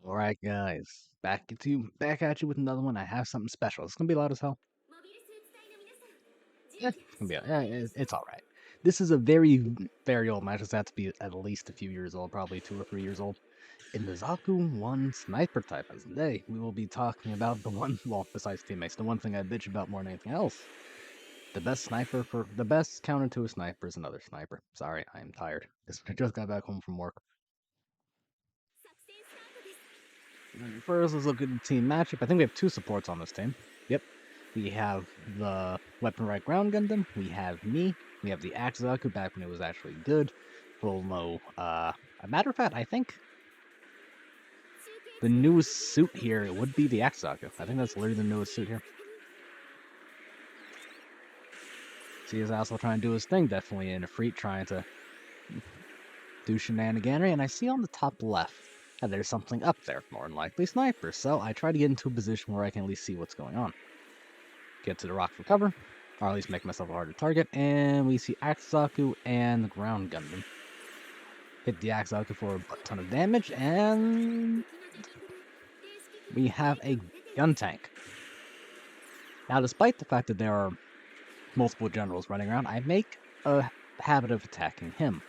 Alright guys, back at you with another one. I have something special. It's gonna be loud as hell. It's gonna be it's alright. This is a very old match. It's had to be at least a few years old, probably 2 or 3 years old. In the Zaku 1 sniper type, and today we will be talking about the one, well, besides teammates, the one thing I bitch about more than anything else. The best counter to a sniper is another sniper. Sorry, I am tired. I just got back home from work. First, let's look at the team matchup. I think we have two supports on this team. Yep. We have the Weapon Right Ground Gundam. We have me. We have the Axe Zaku back when it was actually good. Full no. A matter of fact, I think the newest suit here would be the Axe Zaku. I think that's literally the newest suit here. See his asshole trying to do his thing, definitely in a freak trying to do shenaniganery, and I see on the top left that there's something up there, more than likely snipers, so I try to get into a position where I can at least see what's going on. Get to the rock for cover, or at least make myself a harder target, and we see Axe Zaku and the Ground Gundam. Hit the Axe Zaku for a ton of damage, and we have a gun tank. Now, despite the fact that there are multiple generals running around, I make a habit of attacking him.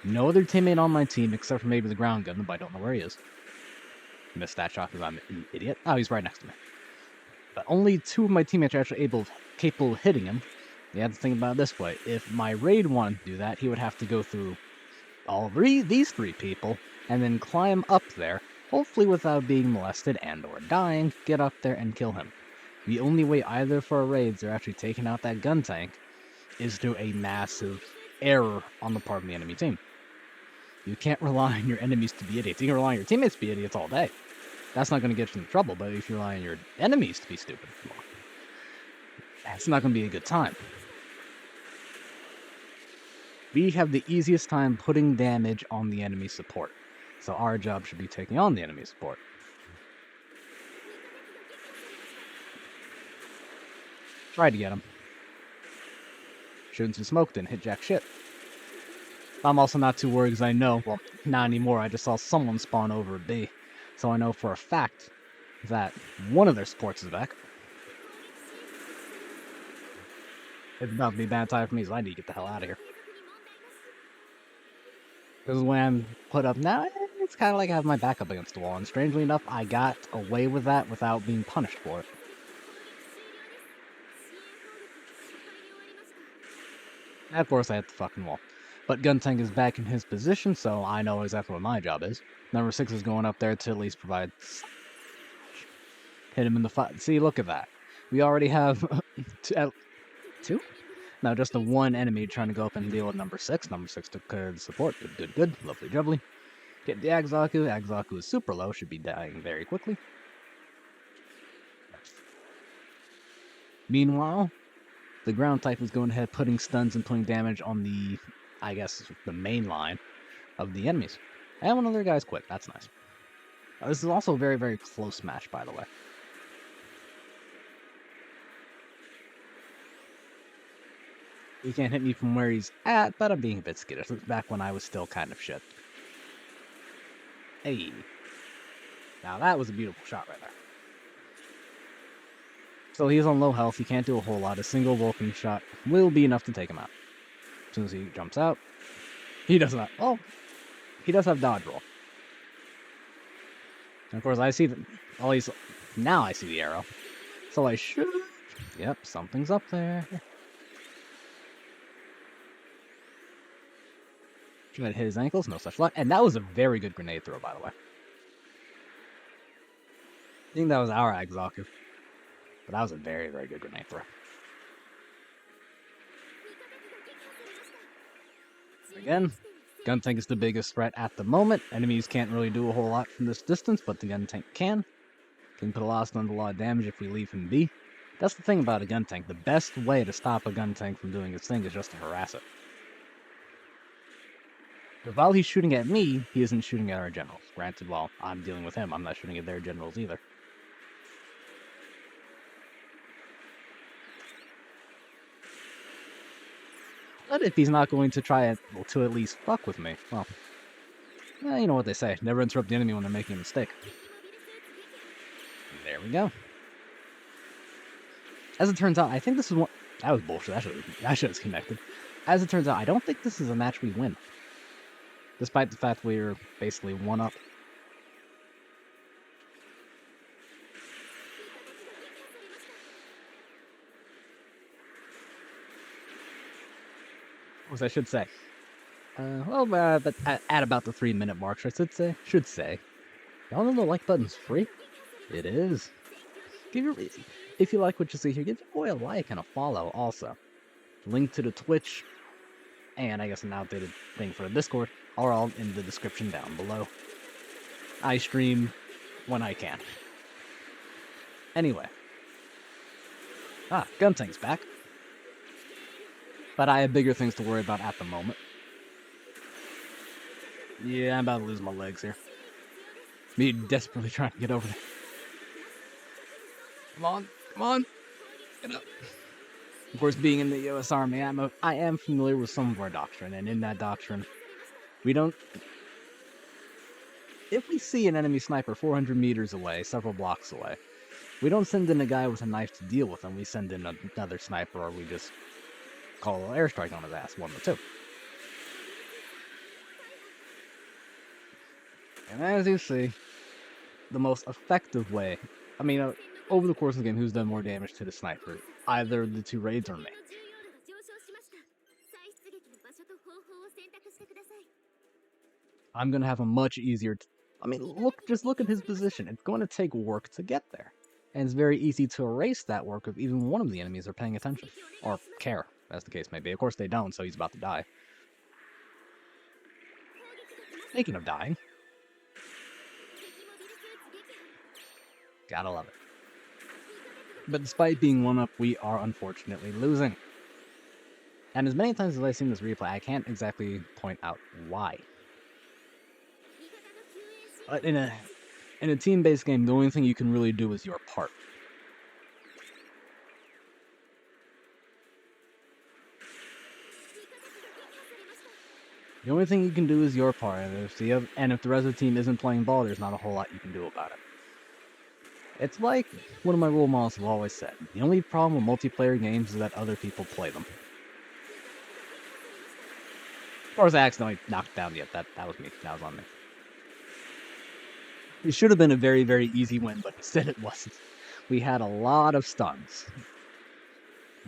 No other teammate on my team, except for maybe the Ground Gundam, but I don't know where he is. Missed that shot because I'm an idiot. Oh, he's right next to me. But only two of my teammates are actually capable of hitting him. You have to think about it this way. If my raid wanted to do that, he would have to go through these three people, and then climb up there, hopefully without being molested and or dying, get up there and kill him. The only way either for our raids are actually taking out that gun tank is through a massive error on the part of the enemy team. You can't rely on your enemies to be idiots. You can rely on your teammates to be idiots all day. That's not going to get you in trouble, but if you rely on your enemies to be stupid, well, that's not going to be a good time. We have the easiest time putting damage on the enemy support, so our job should be taking on the enemy support. Tried to get him. Shooting some smoke, didn't hit jack shit. I'm also not too worried because I know, well, not anymore, I just saw someone spawn over at B. So I know for a fact that one of their supports is back. It's about to be bad time for me, so I need to get the hell out of here. Because when I'm put up now, it's kind of like I have my back up against the wall, and strangely enough, I got away with that without being punished for it. And of course, I hit the fucking wall. But Guntank is back in his position, so I know exactly what my job is. Number 6 is going up there to at least provide... Hit him in the fight. See, look at that. We already have... two? No, just the one enemy trying to go up and deal with number 6. Number 6 took care of the support. Good. Lovely jubbly. Get the Axe Zaku. Axe Zaku is super low. Should be dying very quickly. Meanwhile, the ground type is going ahead, putting stuns and putting damage on the, I guess, the main line of the enemies. And one of their guys quit. That's nice. This is also a very, very close match, by the way. He can't hit me from where he's at, but I'm being a bit skittish. Back when I was still kind of shit. Hey. Now that was a beautiful shot right there. So he's on low health, he can't do a whole lot. A single Vulcan shot will be enough to take him out. As soon as he jumps out, he does not. Oh, he does have dodge roll. And of course, I see at least now I see the arrow. So I should. Yep, something's up there. Try to hit his ankles, no such luck. And that was a very good grenade throw, by the way. I think that was our Axe Zaku. But that was a very, very good grenade throw. Again, gun tank is the biggest threat at the moment. Enemies can't really do a whole lot from this distance, but the gun tank can. Can put a lot of stuns, a lot of damage if we leave him be. That's the thing about a gun tank. The best way to stop a gun tank from doing its thing is just to harass it. But while he's shooting at me, he isn't shooting at our generals. Granted, while I'm dealing with him, I'm not shooting at their generals either. But if he's not going to try to at least fuck with me, well, You know what they say, never interrupt the enemy when they're making a mistake. There we go. As it turns out, I think this is one... That was bullshit. That shit is connected. As it turns out, I don't think this is a match we win. Despite the fact we're basically one up. What I should say. But at about the 3-minute mark, I should say. Y'all know the like button's free? It is. If you like what you see here, give your boy a like and a follow also. Link to the Twitch, and I guess an outdated thing for the Discord, are all in the description down below. I stream when I can. Anyway. Gunting's back. But I have bigger things to worry about at the moment. Yeah, I'm about to lose my legs here. Me desperately trying to get over there. Come on, get up. Of course, being in the U.S. Army, I am familiar with some of our doctrine, and in that doctrine, we don't... If we see an enemy sniper 400 meters away, several blocks away, we don't send in a guy with a knife to deal with him. We send in another sniper, or we just call an airstrike on his ass, one of the two. And as you see, the most effective way... I mean, over the course of the game, who's done more damage to the sniper? Either the two raids or me. I'm going to have a much easier... just look at his position. It's going to take work to get there. And it's very easy to erase that work if even one of the enemies are paying attention. Or care, as the case may be. Of course they don't, so he's about to die. Speaking of dying... Gotta love it. But despite being one up, we are unfortunately losing. And as many times as I've seen this replay, I can't exactly point out why. But in a team-based game, the only thing you can really do is your part. The only thing you can do is your part, and if the rest of the team isn't playing ball, there's not a whole lot you can do about it. It's like one of my role models have always said, the only problem with multiplayer games is that other people play them. Of course, I accidentally knocked down yet. That was me. That was on me. It should have been a very, very easy win, but instead it wasn't. We had a lot of stuns.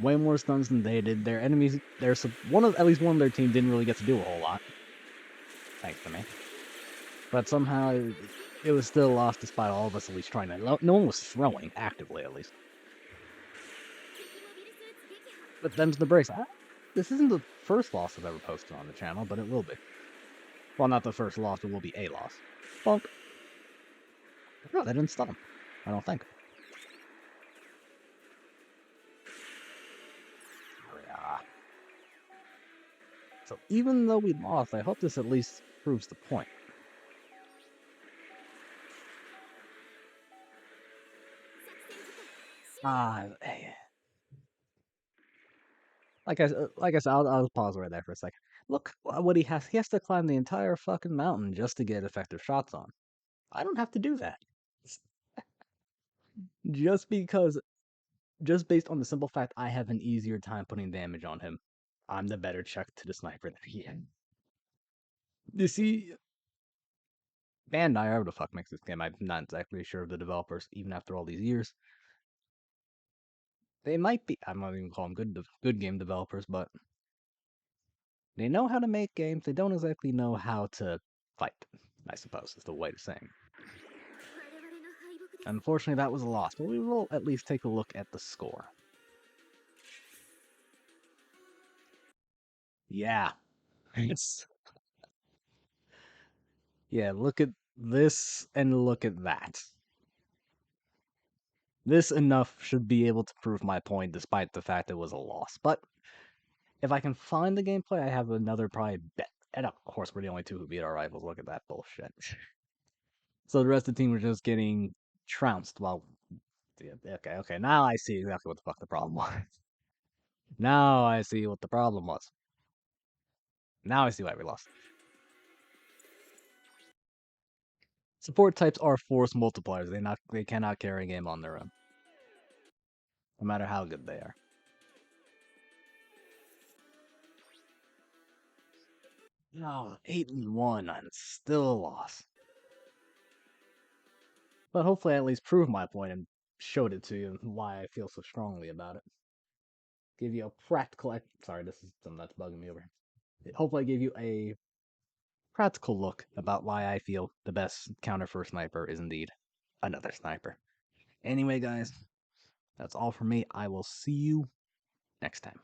Way more stuns than they did. Their enemies, at least one of their team didn't really get to do a whole lot. Thanks to me. But somehow, it was still lost despite all of us at least trying to... No one was throwing, actively at least. But them's the breaks. This isn't the first loss I've ever posted on the channel, but it will be. Well, not the first loss, it will be a loss. Bonk. No, that didn't stun him. I don't think. So even though we lost, I hope this at least proves the point. Like I said, I'll pause right there for a second. Look what he has. He has to climb the entire fucking mountain just to get effective shots on. I don't have to do that. Just based on the simple fact I have an easier time putting damage on him. I'm the better check to the sniper than he is. You see, Bandai, whoever the fuck makes this game, I'm not exactly sure of the developers, even after all these years. They might be, I'm not even calling them good game developers, but they know how to make games. They don't exactly know how to fight, I suppose, is the way to say it. Unfortunately, that was a loss, but we will at least take a look at the score. Yeah. Yeah, look at this and look at that. This enough should be able to prove my point despite the fact it was a loss. But if I can find the gameplay, I have another probably bet. And of course, we're the only two who beat our rivals. Look at that bullshit. So the rest of the team were just getting trounced while... Okay. Now I see exactly what the fuck the problem was. Now I see what the problem was. Now I see why we lost. Support types are force multipliers. They cannot carry a game on their own, no matter how good they are. No, 8-1, and still a loss. But hopefully I at least proved my point and showed it to you and why I feel so strongly about it. Give you a practical. Sorry, this is something that's bugging me over here. Hopefully I gave you a practical look about why I feel the best counter for a sniper is indeed another sniper. Anyway, guys, that's all for me. I will see you next time.